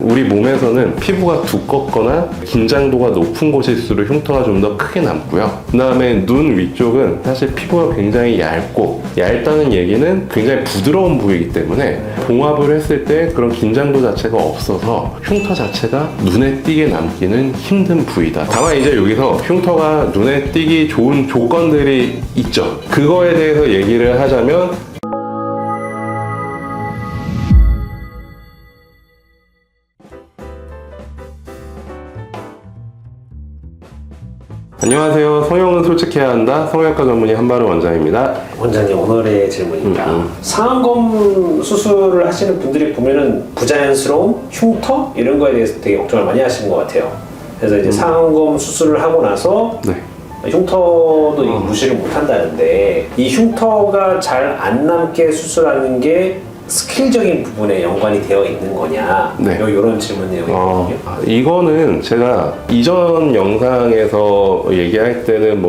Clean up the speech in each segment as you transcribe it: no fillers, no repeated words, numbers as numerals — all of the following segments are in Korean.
우리 몸에서는 피부가 두껍거나 긴장도가 높은 곳일수록 흉터가 좀 더 크게 남고요. 그 다음에 눈 위쪽은 사실 피부가 굉장히 얇고, 얇다는 얘기는 굉장히 부드러운 부위이기 때문에 봉합을 했을 때 그런 긴장도 자체가 없어서 흉터 자체가 눈에 띄게 남기는 힘든 부위다. 다만 이제 여기서 흉터가 눈에 띄기 좋은 조건들이 있죠. 그거에 대해서 얘기를 하자면, 안녕하세요. 성형은 솔직해야 한다. 성형외과 전문의 한바른 원장입니다. 원장님, 오늘의 질문입니다. 상안검 수술을 하시는 분들이 보면은 부자연스러움, 흉터 이런 거에 대해서 되게 걱정을 많이 하시는 것 같아요. 그래서 이제 상안검 수술을 하고 나서 흉터도 무시를 못 한다는데, 이 흉터가 잘 안 남게 수술하는 게 스킬적인 부분에 연관이 되어 있는 거냐, 이런 질문 내용이거든요. 이거는 제가 이전 영상에서 얘기할 때는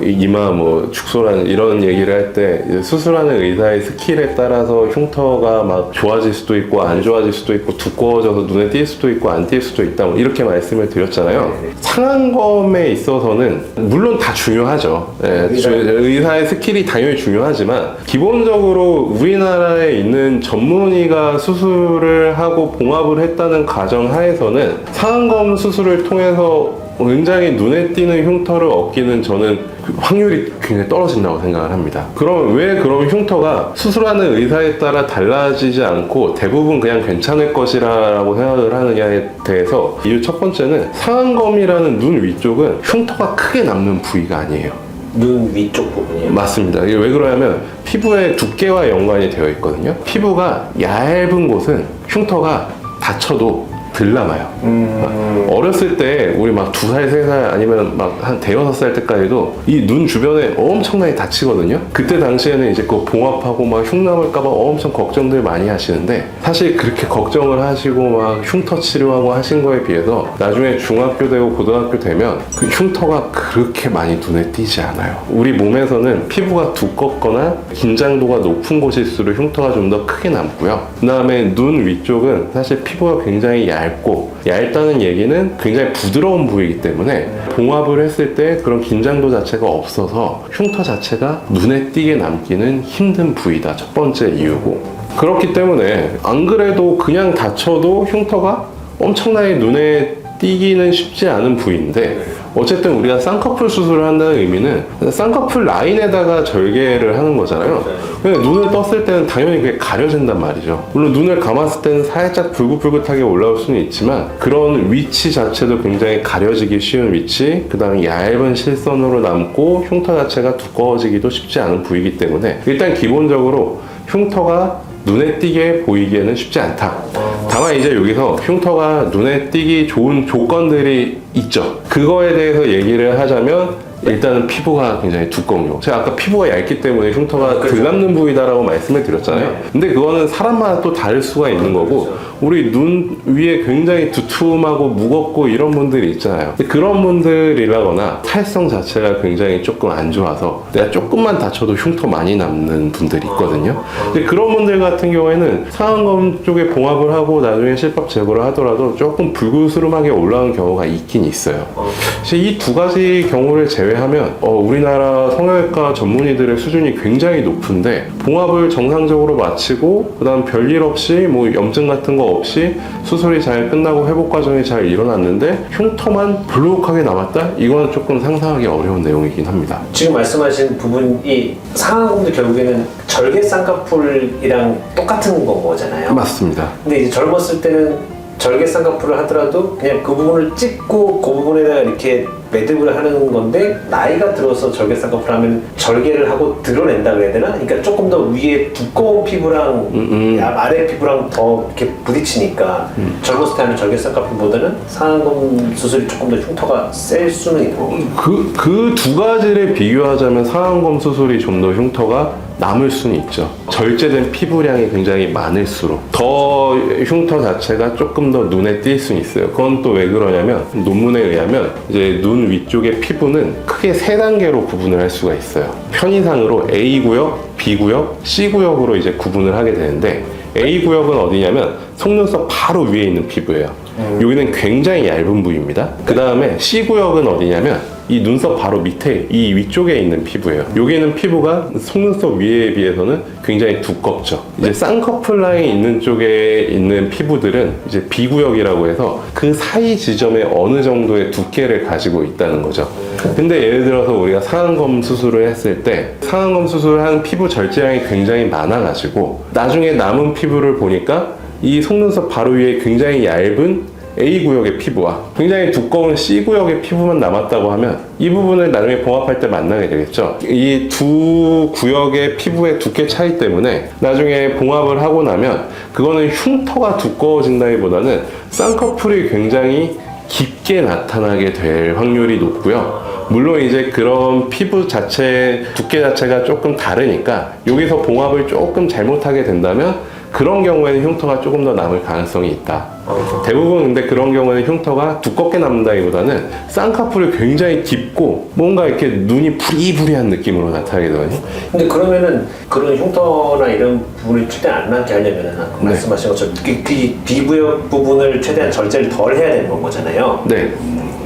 이마 축소라는 이런 얘기를 할 때 수술하는 의사의 스킬에 따라서 흉터가 막 좋아질 수도 있고 안 좋아질 수도 있고 두꺼워져서 눈에 띌 수도 있고 안 띌 수도 있다, 이렇게 말씀을 드렸잖아요. 상안검에 있어서는 물론 다 중요하죠. 의사의 스킬이 당연히 중요하지만, 기본적으로 우리나라에 있는 전문의가 수술을 하고 봉합을 했다는 가정 하에서는 상안검 수술을 통해서 굉장히 눈에 띄는 흉터를 얻기는 저는 확률이 굉장히 떨어진다고 생각을 합니다. 그럼 왜 그런 흉터가 수술하는 의사에 따라 달라지지 않고 대부분 그냥 괜찮을 것이라고 생각을 하느냐에 대해서, 이유 첫 번째는 상안검이라는 눈 위쪽은 흉터가 크게 남는 부위가 아니에요. 눈 위쪽 부분이요? 맞습니다. 이게 왜 그러냐면 피부의 두께와 연관이 되어 있거든요. 피부가 얇은 곳은 흉터가 다쳐도 덜 남아요. 어렸을 때 우리 막 2살, 3살 아니면 막 한 대여섯 살 때까지도 이 눈 주변에 엄청나게 다치거든요. 그때 당시에는 이제 그거 봉합하고 막 흉 남을까봐 엄청 걱정들 많이 하시는데, 사실 그렇게 걱정을 하시고 막 흉터 치료하고 하신 거에 비해서 나중에 중학교 되고 고등학교 되면 그 흉터가 그렇게 많이 눈에 띄지 않아요. 우리 몸에서는 피부가 두껍거나 긴장도가 높은 곳일수록 흉터가 좀 더 크게 남고요. 그 다음에 눈 위쪽은 사실 피부가 굉장히 얇고, 얇다는 얘기는 굉장히 부드러운 부위이기 때문에 봉합을 했을 때 그런 긴장도 자체가 없어서 흉터 자체가 눈에 띄게 남기는 힘든 부위다. 첫 번째 이유고, 그렇기 때문에 안 그래도 그냥 다쳐도 흉터가 엄청나게 눈에 띄기는 쉽지 않은 부위인데, 어쨌든 우리가 쌍꺼풀 수술을 한다는 의미는 쌍꺼풀 라인에다가 절개를 하는 거잖아요. 근데 눈을 떴을 때는 당연히 그게 가려진단 말이죠. 물론 눈을 감았을 때는 살짝 붉긋붉긋하게 올라올 수는 있지만, 그런 위치 자체도 굉장히 가려지기 쉬운 위치, 그 다음에 얇은 실선으로 남고 흉터 자체가 두꺼워지기도 쉽지 않은 부위이기 때문에 일단 기본적으로 흉터가 눈에 띄게 보이기에는 쉽지 않다. 다만 이제 여기서 흉터가 눈에 띄기 좋은 조건들이 있죠. 그거에 대해서 얘기를 하자면, 일단은 피부가 굉장히 두꺼운 경우. 제가 아까 피부가 얇기 때문에 흉터가 덜 남는 부위다라고 말씀을 드렸잖아요. 근데 그거는 사람마다 또 다를 수가 있는 거고, 우리 눈 위에 굉장히 두툼하고 무겁고 이런 분들이 있잖아요. 근데 그런 분들이라거나 탈성 자체가 굉장히 조금 안 좋아서 내가 조금만 다쳐도 흉터 많이 남는 분들이 있거든요. 근데 그런 분들 같은 경우에는 상안검 쪽에 봉합을 하고 나중에 실밥 제거를 하더라도 조금 불그스름하게 올라오는 경우가 있긴 있어요. 이 두 가지 경우를 제외하면 우리나라 성형외과 전문의들의 수준이 굉장히 높은데, 봉합을 정상적으로 마치고 그 다음 별일 없이 염증 같은 거 없이 수술이 잘 끝나고 회복 과정이 잘 일어났는데 흉터만 볼록하게 남았다? 이거는 조금 상상하기 어려운 내용이긴 합니다. 지금 말씀하신 부분이 상안검도 결국에는 절개 쌍꺼풀이랑 똑같은 거잖아요. 맞습니다. 근데 이제 젊었을 때는 절개 쌍꺼풀을 하더라도 그냥 그 부분을 찍고 그 부분에다가 이렇게 매듭을 하는 건데, 나이가 들어서 절개 쌍꺼풀 하면 절개를 하고 드러낸다 그래야 되나? 그러니까 조금 더 위에 두꺼운 피부랑 아래 피부랑 더 이렇게 부딪히니까 젊었을 때 하는 절개 쌍꺼풀보다는 상안검 수술이 조금 더 흉터가 셀 수는 있는 거고. 그 두 가지를 비교하자면 상안검 수술이 좀 더 흉터가 남을 수는 있죠. 절제된 피부량이 굉장히 많을수록 더 흉터 자체가 조금 더 눈에 띌 수는 있어요. 그건 또 왜 그러냐면, 논문에 의하면 이제 눈 위쪽의 피부는 크게 3단계로 구분을 할 수가 있어요. 편의상으로 A구역, B구역, C구역으로 이제 구분을 하게 되는데, A 구역은 어디냐면 속눈썹 바로 위에 있는 피부예요. 여기는 굉장히 얇은 부위입니다. 그 다음에 C 구역은 어디냐면 이 눈썹 바로 밑에 이 위쪽에 있는 피부예요. 여기는 피부가 속눈썹 위에 비해서는 굉장히 두껍죠. 이제 쌍꺼풀 라인 있는 쪽에 있는 피부들은 이제 B 구역이라고 해서 그 사이 지점에 어느 정도의 두께를 가지고 있다는 거죠. 근데 예를 들어서 우리가 상안검 수술을 했을 때 상안검 수술을 한 피부 절제량이 굉장히 많아가지고 나중에 남은 피부를 보니까 이 속눈썹 바로 위에 굉장히 얇은 A 구역의 피부와 굉장히 두꺼운 C 구역의 피부만 남았다고 하면 이 부분을 나중에 봉합할 때 만나게 되겠죠. 이 두 구역의 피부의 두께 차이 때문에 나중에 봉합을 하고 나면 그거는 흉터가 두꺼워진다기보다는 쌍꺼풀이 굉장히 깊게 나타나게 될 확률이 높고요. 물론 이제 그런 피부 자체 두께 자체가 조금 다르니까 여기서 봉합을 조금 잘못하게 된다면 그런 경우에는 흉터가 조금 더 남을 가능성이 있다. 대부분 근데 그런 경우에는 흉터가 두껍게 남는다기보다는 쌍꺼풀이 굉장히 깊고 뭔가 이렇게 눈이 부리부리한 느낌으로 나타나게 되거든요. 근데 그러면은 그런 흉터나 이런 부분을 최대한 안 나게 하려면은 아까 말씀하신 것처럼 그 비부역 부분을 최대한 절제를 덜 해야 되는 거잖아요. 네.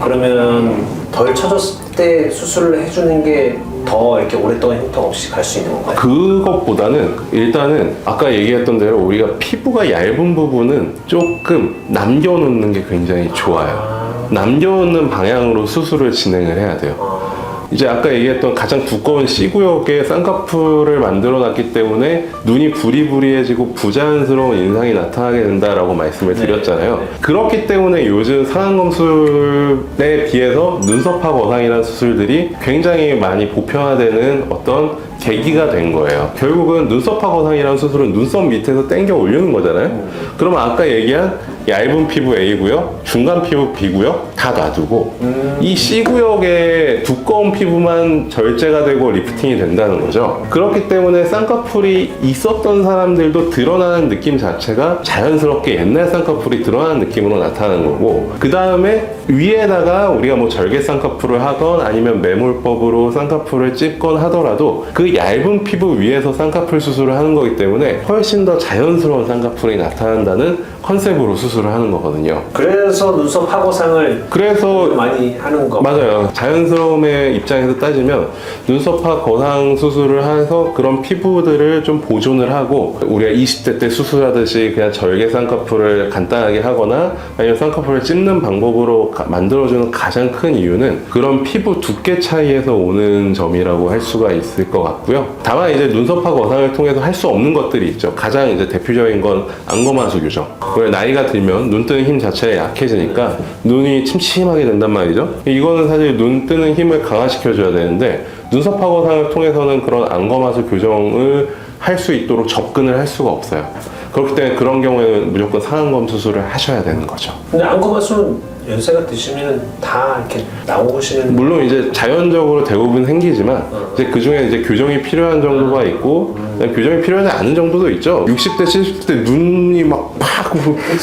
그러면 덜 쳐졌을 때 수술을 해주는 게 더 이렇게 오랫동안 흉터 없이 갈 수 있는 건가요? 그것보다는 일단은 아까 얘기했던 대로 우리가 피부가 얇은 부분은 조금 남겨놓는 게 굉장히 좋아요. 남겨놓는 방향으로 수술을 진행을 해야 돼요. 이제 아까 얘기했던 가장 두꺼운 C구역에 쌍꺼풀을 만들어 놨기 때문에 눈이 부리부리해지고 부자연스러운 인상이 나타나게 된다라고 말씀을 드렸잖아요. 그렇기 때문에 요즘 상안검술에 비해서 눈썹화 거상이라는 수술들이 굉장히 많이 보편화되는 어떤 계기가 된 거예요. 결국은 눈썹화 거상이라는 수술은 눈썹 밑에서 당겨 올리는 거잖아요. 그러면 아까 얘기한 얇은 피부 A구역, 중간 피부 B구역 다 놔두고 이 C구역의 두꺼운 피부만 절제가 되고 리프팅이 된다는 거죠. 그렇기 때문에 쌍꺼풀이 있었던 사람들도 드러나는 느낌 자체가 자연스럽게 옛날 쌍꺼풀이 드러나는 느낌으로 나타나는 거고, 그 다음에 위에다가 우리가 뭐 절개 쌍꺼풀을 하건 아니면 매몰법으로 쌍꺼풀을 찝건 하더라도 그 얇은 피부 위에서 쌍꺼풀 수술을 하는 거기 때문에 훨씬 더 자연스러운 쌍꺼풀이 나타난다는 컨셉으로 수술을 하는 거거든요. 그래서 눈썹 화거상을 그래서 많이 하는 거 맞아요. 자연스러움의 입장에서 따지면 눈썹화 거상 수술을 해서 그런 피부들을 좀 보존을 하고 우리가 20대 때 수술하듯이 그냥 절개 쌍꺼풀을 간단하게 하거나 아니면 쌍꺼풀을 찝는 방법으로 만들어주는 가장 큰 이유는 그런 피부 두께 차이에서 오는 점이라고 할 수가 있을 것 같고요. 다만 이제 눈썹화 거상을 통해서 할 수 없는 것들이 있죠. 가장 이제 대표적인 건 안검하수 교정. 나이가 들면 눈 뜨는 힘 자체가 약해지니까 눈이 침침하게 된단 말이죠. 이거는 사실 눈 뜨는 힘을 강화시켜줘야 되는데 눈썹화 거상을 통해서는 그런 안검하수 교정을 할 수 있도록 접근을 할 수가 없어요. 그렇기 때문에 그런 경우에는 무조건 상안검 수술을 하셔야 되는 거죠. 근데 안검하수는 연세가 드시면 다 이렇게 나오시는 물론 이제 자연적으로 대부분 생기지만 이제 그 중에 이제 교정이 필요한 정도가 있고 교정이 필요하지 않은 정도도 있죠. 60대, 70대 눈이 막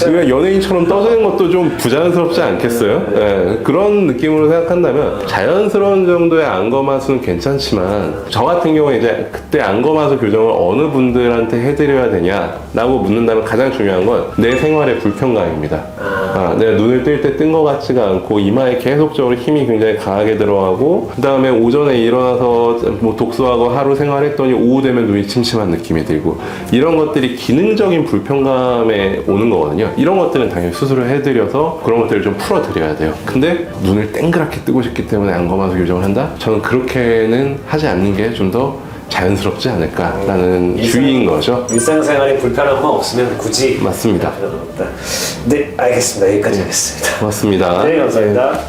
우리가 연예인처럼 떠지는 것도 좀 부자연스럽지 않겠어요? 네, 그런 느낌으로 생각한다면 자연스러운 정도의 안검하수는 괜찮지만 저 같은 경우에 이제 그때 안검하수 교정을 어느 분들한테 해드려야 되냐라고 묻는다면 가장 중요한 건 내 생활의 불편감입니다. 내가 눈을 뜰 때 뜬 것 같지가 않고 이마에 계속적으로 힘이 굉장히 강하게 들어가고 그 다음에 오전에 일어나서 뭐 독서하고 하루 생활했더니 오후 되면 눈이 침침한 느낌이 들고 이런 것들이 기능적인 불편감에 오는 거거든요. 이런 것들은 당연히 수술을 해드려서 그런 것들을 좀 풀어드려야 돼요. 근데 눈을 땡그랗게 뜨고 싶기 때문에 안검하수 교정을 한다? 저는 그렇게는 하지 않는 게 좀 더 자연스럽지 않을까라는 주의인 거죠. 일상생활에 불편함만 없으면 굳이 맞습니다. 필요는 없다. 네, 알겠습니다. 여기까지 하겠습니다. 고맙습니다. 네, 감사합니다.